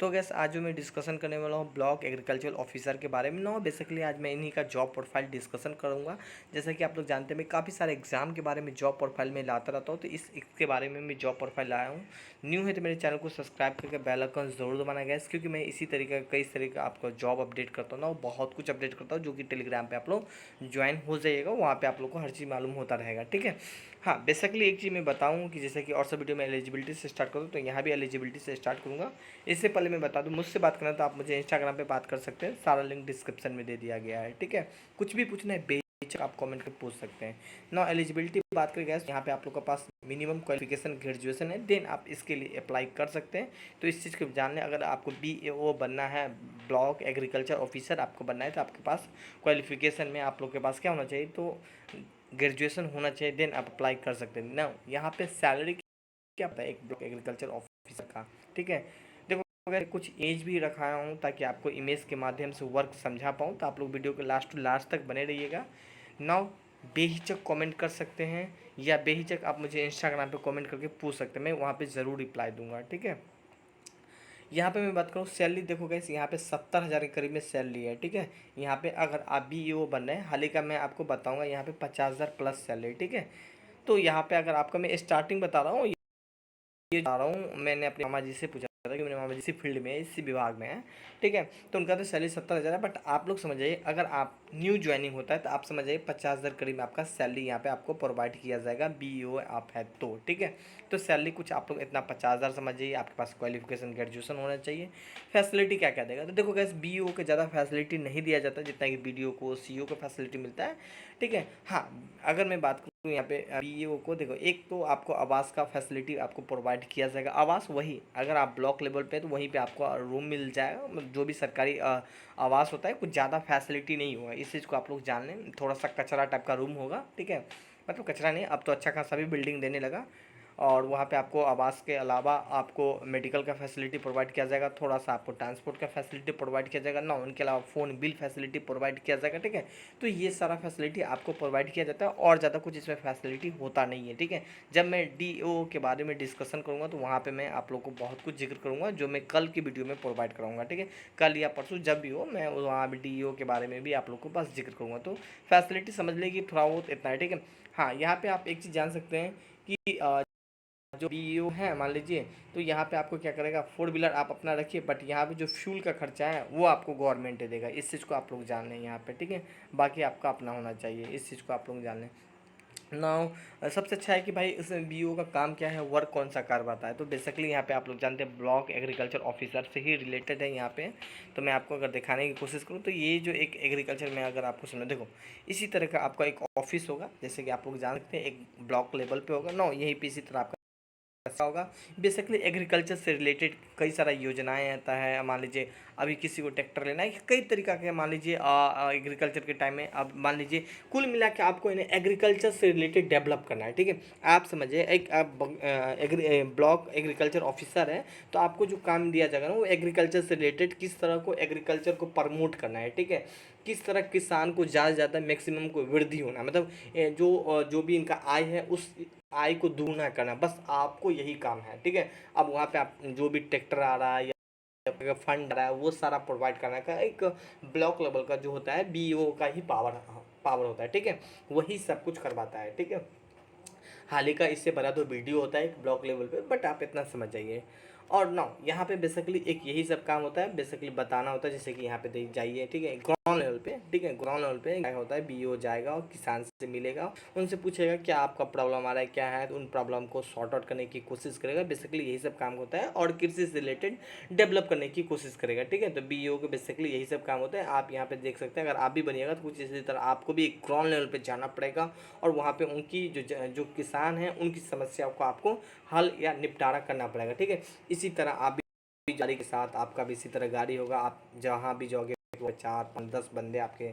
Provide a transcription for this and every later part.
तो गैस आज जो मैं डिस्कशन करने वाला हूँ ब्लॉक एग्रीकल्चर ऑफिसर के बारे में ना, बेसिकली आज मैं इन्हीं का जॉब प्रोफाइल डिस्कशन करूँगा। जैसा कि आप लोग जानते हैं मैं काफ़ी सारे एग्जाम के बारे में जॉब प्रोफाइल में लाता रहता हूँ, तो इसके बारे में मैं जॉब प्रोफाइल लाया हूँ। न्यू है तो मेरे चैनल को सब्सक्राइब करके बेल आइकन ज़रूर दबाना गैस, क्योंकि मैं इसी तरीके का कई तरीके का आपको जॉब अपडेट करता हूँ ना, बहुत कुछ अपडेट करता हूँ जो कि टेलीग्राम पर आप लोग ज्वाइन हो जाइएगा, वहाँ पर आप लोग को हर चीज़ मालूम होता रहेगा। ठीक है। हाँ, बेसिकली एक चीज़ मैं बताऊँ कि जैसे कि और सब वीडियो में एलिजिबिलिटी से स्टार्ट करूँ, तो यहाँ भी एलिजिबिलिटी से स्टार्ट करूँगा। इससे पहले मैं बता दूं, मुझसे बात करना तो आप मुझे इंस्टाग्राम पे बात कर सकते हैं, सारा लिंक डिस्क्रिप्शन में दे दिया गया है। ठीक है। कुछ भी पूछना है बेशक आप कमेंट कर पूछ सकते हैं। ना एलिजिबिलिटी बात करें गैस, यहाँ पे आप लोग के पास मिनिमम क्वालिफिकेशन ग्रेजुएशन है, देन आप इसके लिए अप्लाई कर सकते हैं। तो इस चीज़ को जानने, अगर आपको BAO बनना है, ब्लॉक एग्रीकल्चर ऑफिसर आपको बनना है, तो आपके पास क्वालिफिकेशन में आप लोग के पास क्या होना चाहिए, तो ग्रेजुएशन होना चाहिए, देन आप अप्लाई कर सकते हैं ना। यहाँ पे सैलरी क्या पता है एक ब्लॉक एग्रीकल्चर ऑफिसर का। ठीक है। देखो, अगर कुछ एज भी रखाया हूँ ताकि आपको इमेज के माध्यम से वर्क समझा पाऊँ, तो आप लोग वीडियो के लास्ट टू लास्ट तक बने रहिएगा। नाउ बेहिचक कमेंट कर सकते हैं, या बेहिचक आप मुझे इंस्टाग्राम पे कमेंट करके पूछ सकते हैं, मैं वहाँ पे ज़रूर रिप्लाई दूंगा। ठीक है। यहाँ पे मैं बात करूँ सैलरी, देखो गैस यहाँ पे 70,000 के करीब में सैलरी है। ठीक है। यहाँ पे अगर आप BAO बन रहे हैं, हाल ही का मैं आपको बताऊँगा, यहाँ पे 50,000 प्लस सैलरी। ठीक है। तो यहाँ पे अगर आपका मैं स्टार्टिंग बता रहा हूँ, ये बता रहा हूँ, मैंने अपने मामा जी से पूछा था कि मेरे मामा जी इसी फील्ड में है, इसी विभाग में है। ठीक है। तो उनका तो सैलरी 70,000 है, बट आप लोग समझ जाइए, अगर आप न्यू ज्वाइनिंग होता है तो आप समझ जाइए 50,000 करीब में आपका सैलरी यहाँ पे आपको प्रोवाइड किया जाएगा, BAO आप है तो। ठीक है। तो सैलरी कुछ आप लोग इतना 50,000 समझ जाइए, आपके पास क्वालिफिकेशन ग्रेजुएशन होना चाहिए। फैसिलिटी क्या क्या देगा, तो देखो गैस BAO को ज़्यादा फैसिलिटी नहीं दिया जाता जितना कि BDO को CO को फैसिलिटी मिलता है। ठीक है। हाँ, अगर मैं बात करूँ यहाँ पे BAO को, देखो एक तो आपको आवास का फैसिलिटी आपको प्रोवाइड किया जाएगा। आवास वही, अगर आप ब्लॉक लेवल पे तो वहीं पे आपको रूम मिल जाएगा, मतलब जो भी सरकारी आवास होता है, कुछ ज़्यादा फैसिलिटी नहीं होगा, इस चीज़ को आप लोग जान लें। थोड़ा सा कचरा टाइप का रूम होगा। ठीक है। मतलब कचरा नहीं, अब तो अच्छा खासा भी बिल्डिंग देने लगा। और वहाँ पे आपको आवास के अलावा आपको मेडिकल का फैसिलिटी प्रोवाइड किया जाएगा, थोड़ा सा आपको ट्रांसपोर्ट का फैसिलिटी प्रोवाइड किया जाएगा ना, उनके अलावा फ़ोन बिल फैसिलिटी प्रोवाइड किया जाएगा। ठीक है। तो ये सारा फैसिलिटी आपको प्रोवाइड किया जाता है, और ज़्यादा कुछ इसमें फैसिलिटी होता नहीं है। ठीक है। जब मैं DO के बारे में डिस्कशन करूँगा तो वहाँ पर मैं आप लोग को बहुत कुछ जिक्र करूँगा, जो मैं कल की वीडियो में प्रोवाइड कराऊँगा। ठीक है। कल या परसों जब भी हो, मैं वहाँ भी DO के बारे में भी आप लोग को बस जिक्र करूँगा। तो फैसिलिटी समझ लेगी थोड़ा बहुत इतना है। ठीक है। हाँ, यहाँ पे आप एक चीज़ जान सकते हैं कि जो BAO है मान लीजिए, तो यहाँ पे आपको क्या करेगा, 4 व्हीलर आप अपना रखिए, बट यहाँ पे जो फ्यूल का खर्चा है वो आपको गवर्नमेंट दे देगा। इस चीज़ को आप लोग जान लें यहाँ पे। ठीक है। बाकी आपका अपना होना चाहिए, इस चीज़ को आप लोग जान लें। नाउ सबसे अच्छा है कि भाई इस BAO का काम क्या है, वर्क कौन सा करवाता है, तो बेसिकली यहाँ पे आप लोग जानते हैं ब्लॉक एग्रीकल्चर ऑफिसर से ही रिलेटेड है यहाँ पे। तो मैं आपको अगर दिखाने की कोशिश करूँ, तो ये जो एक एग्रीकल्चर में अगर आपको समझ, देखो इसी तरह का आपका एक ऑफिस होगा, जैसे कि आप लोग जान सकते हैं एक ब्लॉक लेवल पे होगा ना, यहीं पे इसी तरह आपका ऐसा होगा। बेसिकली एग्रीकल्चर से रिलेटेड कई सारा योजनाएं आता है। मान लीजिए अभी किसी को ट्रैक्टर लेना है, कई तरीका के, मान लीजिए एग्रीकल्चर के टाइम में, अब मान लीजिए कुल मिला के आपको इन्हें एग्रीकल्चर से रिलेटेड डेवलप करना है। ठीक है। आप समझिए एक आप ब्लॉक एग्रीकल्चर ऑफिसर है, तो आपको जो काम दिया जाएगा ना, वो एग्रीकल्चर से रिलेटेड किस तरह को एग्रीकल्चर को प्रमोट करना है। ठीक है। किस तरह किसान को ज़्यादा से ज़्यादा मैक्सिमम को वृद्धि होना, मतलब जो भी इनका आय है उस आय को दूना करना, बस आपको यही काम है। ठीक है। अब वहाँ पे आप जो भी ट्रैक्टर आ रहा है या फंड आ रहा है, वो सारा प्रोवाइड करने का एक ब्लॉक लेवल का जो होता है BAO का ही पावर पावर होता है। ठीक है। वही सब कुछ करवाता है। ठीक है। हाल ही का इससे बड़ा तो वीडियो होता है एक ब्लॉक लेवल पे, बट आप इतना समझ जाइए। और ना यहाँ पे बेसिकली एक यही सब काम होता है, बेसिकली बताना होता है, जैसे कि यहाँ पे देख जाइए। ठीक है। ग्राउंड लेवल पे, ठीक है, ग्राउंड लेवल पे क्या होता है, BAO जाएगा और किसान से मिलेगा, उनसे पूछेगा क्या आपका प्रॉब्लम आ रहा है, क्या है, तो उन प्रॉब्लम को सॉर्ट आउट करने की कोशिश करेगा। बेसिकली यही सब काम होता है, और कृषि से रिलेटेड डेवलप करने की कोशिश करेगा। ठीक है। तो BAO के बेसिकली यही सब काम होता है। आप यहाँ पे देख सकते हैं, अगर आप भी बनिएगा तो कुछ इसी तरह आपको भी एक ग्राउंड लेवल पे जाना पड़ेगा, और वहाँ पे उनकी जो किसान हैं उनकी समस्याओं को आपको हल या निपटारा करना पड़ेगा। ठीक है। इसी तरह आप भी गाड़ी के साथ, आपका भी इसी तरह गाड़ी होगा, आप जहाँ भी जाओगे 4 5 10 बंदे आपके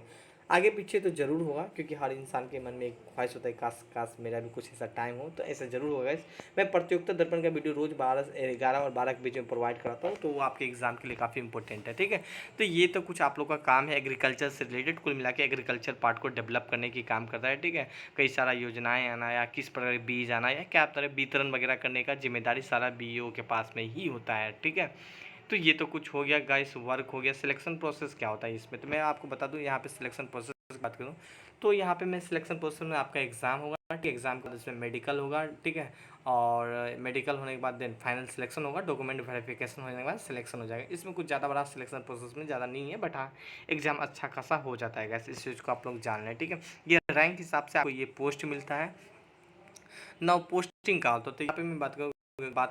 आगे पीछे तो ज़रूर होगा, क्योंकि हर इंसान के मन में एक ख्वाहिश होता है, काश काश मेरा भी कुछ ऐसा टाइम हो, तो ऐसा ज़रूर होगा। मैं प्रतियोगिता दर्पण का वीडियो रोज़ 11 और 12 के बीच में प्रोवाइड कराता हूँ, तो वो आपके एग्जाम के लिए काफ़ी इंपॉर्टेंट है। ठीक है। तो ये तो कुछ आप लोग का काम है एग्रीकल्चर से रिलेटेड, कुल मिला के एग्रीकल्चर पार्ट को डेवलप करने की काम करता है। ठीक है। कई सारा योजनाएं आना, या किस प्रकार के बीज आना, या क्या तरह वितरण वगैरह करने का जिम्मेदारी सारा BAO के पास में ही होता है। ठीक है। तो ये तो कुछ हो गया गाइस, वर्क हो गया। सिलेक्शन प्रोसेस क्या होता है इसमें, तो मैं आपको बता दूं यहाँ पे सिलेक्शन प्रोसेस की बात करूँ तो यहाँ पे मैं सिलेक्शन प्रोसेस में आपका एग्ज़ाम होगा, ठीक है, एग्ज़ाम के बाद इसमें मेडिकल होगा, ठीक है, और मेडिकल होने के बाद देन फाइनल सिलेक्शन होगा, डॉक्यूमेंट वेरिफिकेशन होने के बाद सिलेक्शन हो जाएगा। इसमें कुछ ज़्यादा बड़ा सिलेक्शन प्रोसेस में ज़्यादा नहीं है, बट हाँ एग्ज़ाम अच्छा खासा हो जाता है गैस, इस चीज़ को आप लोग जान लें, ठीक है। ये रैंक हिसाब से आपको ये पोस्ट मिलता है। नाउ पोस्टिंग का होता है, तो यहाँ पे मैं बात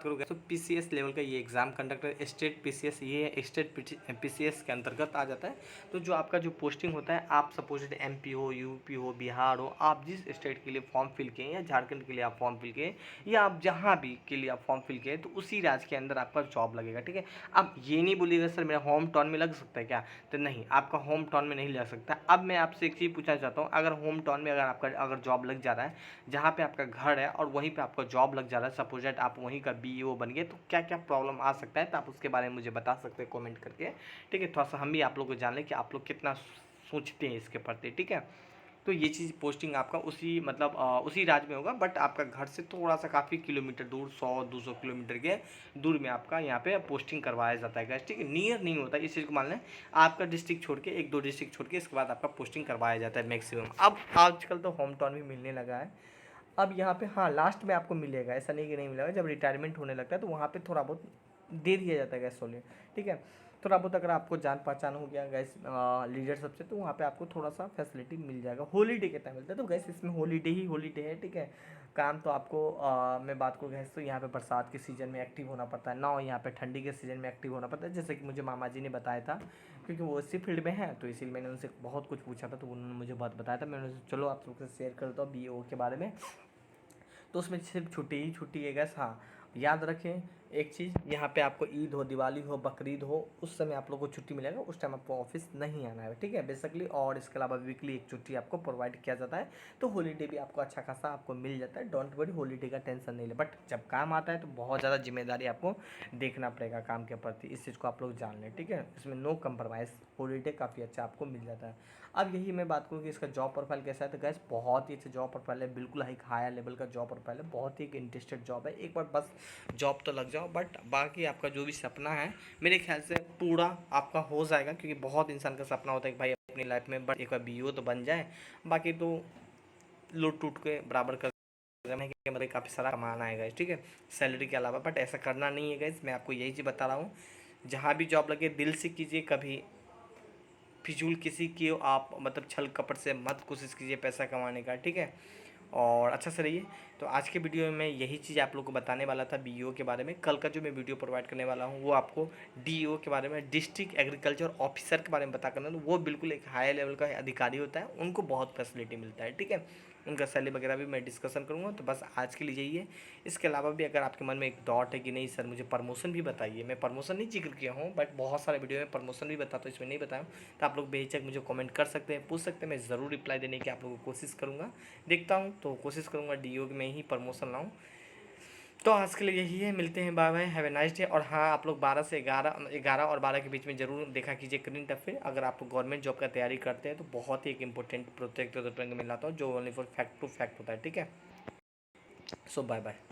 करूँगा तो पीसीएस लेवल का ये एग्ज़ाम कंडक्टर स्टेट पीसीएस, ये स्टेट पीसीएस के अंतर्गत आ जाता है। तो जो आपका जो पोस्टिंग होता है, आप सपोज एमपी हो, यूपी हो, बिहार हो, आप जिस स्टेट के लिए फॉर्म फिल किए या झारखंड के लिए आप फॉर्म फिल किए या आप जहाँ भी के लिए आप फॉर्म फिल किए, तो उसी राज्य के अंदर आपका जॉब लगेगा, ठीक है। अब ये नहीं बोलिएगा सर मेरा होम टाउन में लग सकता है क्या, तो नहीं, आपका होम टाउन में नहीं लग सकता। अब मैं आपसे एक चीज़ पूछना चाहता हूँ, अगर होम टाउन में अगर आपका अगर जॉब लग जा रहा है, जहाँ पे आपका घर है और वहीं पे आपका जॉब लग जा रहा है, सपोज दैट आप वहीं का बीईओ बन गए, तो क्या क्या प्रॉब्लम आ सकता है, तो आप उसके बारे में मुझे बता सकते हैं कमेंट करके, ठीक है। थोड़ा सा हम भी आप लोग को जान लें कि आप लोग कितना सोचते हैं इसके प्रति, ठीक है। तो ये चीज़ पोस्टिंग आपका उसी मतलब उसी राज्य में होगा, बट आपका घर से थोड़ा सा काफ़ी किलोमीटर दूर, 100-200 किलोमीटर के दूर में आपका यहाँ पे पोस्टिंग करवाया जाता है गैस, ठीक है। नियर नहीं होता, इस चीज़ को मान लें। आपका डिस्ट्रिक्ट छोड़ के 1-2 डिस्ट्रिक्ट छोड़ के इसके बाद आपका पोस्टिंग करवाया जाता है मैक्सिमम। अब आजकल तो होम टाउन भी मिलने लगा है। अब यहाँ पे हाँ लास्ट में आपको मिलेगा, ऐसा नहीं कि नहीं मिलेगा, जब रिटायरमेंट होने लगता है तो वहाँ पे थोड़ा बहुत दे दिया जाता है गैस सोले, ठीक है। थोड़ा बहुत अगर आपको जान पहचान हो गया गैस लीडर सबसे, तो वहाँ पे आपको थोड़ा सा फैसिलिटी मिल जाएगा। हॉलीडे कितना मिलता है, तो गैस इसमें हॉलीडे ही हॉलीडे है, ठीक है। काम तो आपको मैं बात करूँ गैस, तो यहाँ पे बरसात के सीज़न में एक्टिव होना पड़ता है ना, यहाँ पे ठंडी के सीज़न में एक्टिव होना पड़ता है, जैसे कि मुझे मामा जी ने बताया था, क्योंकि वो इसी फील्ड में है, तो इसीलिए मैंने उनसे बहुत कुछ पूछा था, तो उन्होंने मुझे बहुत बताया था। मैंने चलो आप लोग से शेयर करता हूँ बीओ के बारे में। तो उसमें सिर्फ छुट्टी ही छुट्टी है गैस। हाँ याद रखें एक चीज़, यहाँ पे आपको ईद हो, दिवाली हो, बकरीद हो, उस समय आप लोगों को छुट्टी मिलेगा, उस टाइम आपको ऑफिस नहीं आना है, ठीक है, बेसिकली। और इसके अलावा वीकली एक छुट्टी आपको प्रोवाइड किया जाता है, तो हॉलीडे भी आपको अच्छा खासा आपको मिल जाता है। डोंट वरी, हॉलीडे का टेंशन नहीं ले, बट जब काम आता है तो बहुत ज़्यादा जिम्मेदारी आपको देखना पड़ेगा काम के प्रति, इस चीज़ को आप लोग जान लें, ठीक है। इसमें नो कंप्रोमाइज़, हॉलीडे काफ़ी अच्छा आपको मिल जाता है। अब यही मैं बात करूँ कि इसका जॉब प्रोफाइल कैसा है, तो गैस बहुत ही अच्छा जॉब प्रोफाइल है, बिल्कुल एक हायर लेवल का जॉब प्रोफाइल है, बहुत ही एक इंटरेस्टेड जॉब है। एक बार बस जॉब तो लग जाओ, बट बाकी आपका जो भी सपना है मेरे ख्याल से पूरा आपका हो जाएगा, क्योंकि बहुत इंसान का सपना होता है कि भाई अपनी लाइफ में बट एक बार बीओ तो बन जाए, बाकी तो लूट टूट के बराबर कर कि मतलब काफ़ी सारा कमाना है गाइस, ठीक है, सैलरी के अलावा। बट ऐसा करना नहीं है गाइस, मैं आपको यही चीज़ बता रहा हूँ, जहाँ भी जॉब लगे दिल से कीजिए, कभी फिजूल किसी की आप मतलब छल कपट से मत कोशिश कीजिए पैसा कमाने का, ठीक है, और अच्छा से रहिए। तो आज के वीडियो में मैं यही चीज़ आप लोग को बताने वाला था बीईओ के बारे में। कल का जो मैं वीडियो प्रोवाइड करने वाला हूँ वो आपको डीईओ के बारे में, डिस्ट्रिक्ट एग्रीकल्चर ऑफिसर के बारे में बता करना, तो वो बिल्कुल एक हाई लेवल का अधिकारी होता है, उनको बहुत फैसिलिटी मिलता है, ठीक है। उनका सैलरी वगैरह भी मैं डिस्कशन करूँगा। तो बस आज के लिए यही है। इसके अलावा भी अगर आपके मन में एक डॉट है कि नहीं सर मुझे प्रमोशन भी बताइए, मैं प्रमोशन नहीं जिक्र किया हूँ, बट बहुत सारे वीडियो में प्रमोशन भी बताता हूँ, इसमें नहीं बताया हूँ, तो आप लोग बेहिचक मुझे कमेंट कर सकते हैं, पूछ सकते हैं, मैं ज़रूर रिप्लाई देने की आप लोगों को कोशिश करूँगा। देखता हूँ तो कोशिश करूँगा डीओ में ही प्रमोशन लाऊँ। तो आज के लिए यही है, मिलते हैं, bye bye, have a nice day. और हाँ आप लोग 12 से 11 और 12 के बीच में ज़रूर देखा कीजिए करेंट अफेयर, अगर आप गवर्नमेंट जॉब का तैयारी करते हैं तो बहुत ही एक इंपॉर्टेंट प्रोजेक्ट में लाता हूँ, जो only for fact to fact होता है, ठीक है। So bye bye.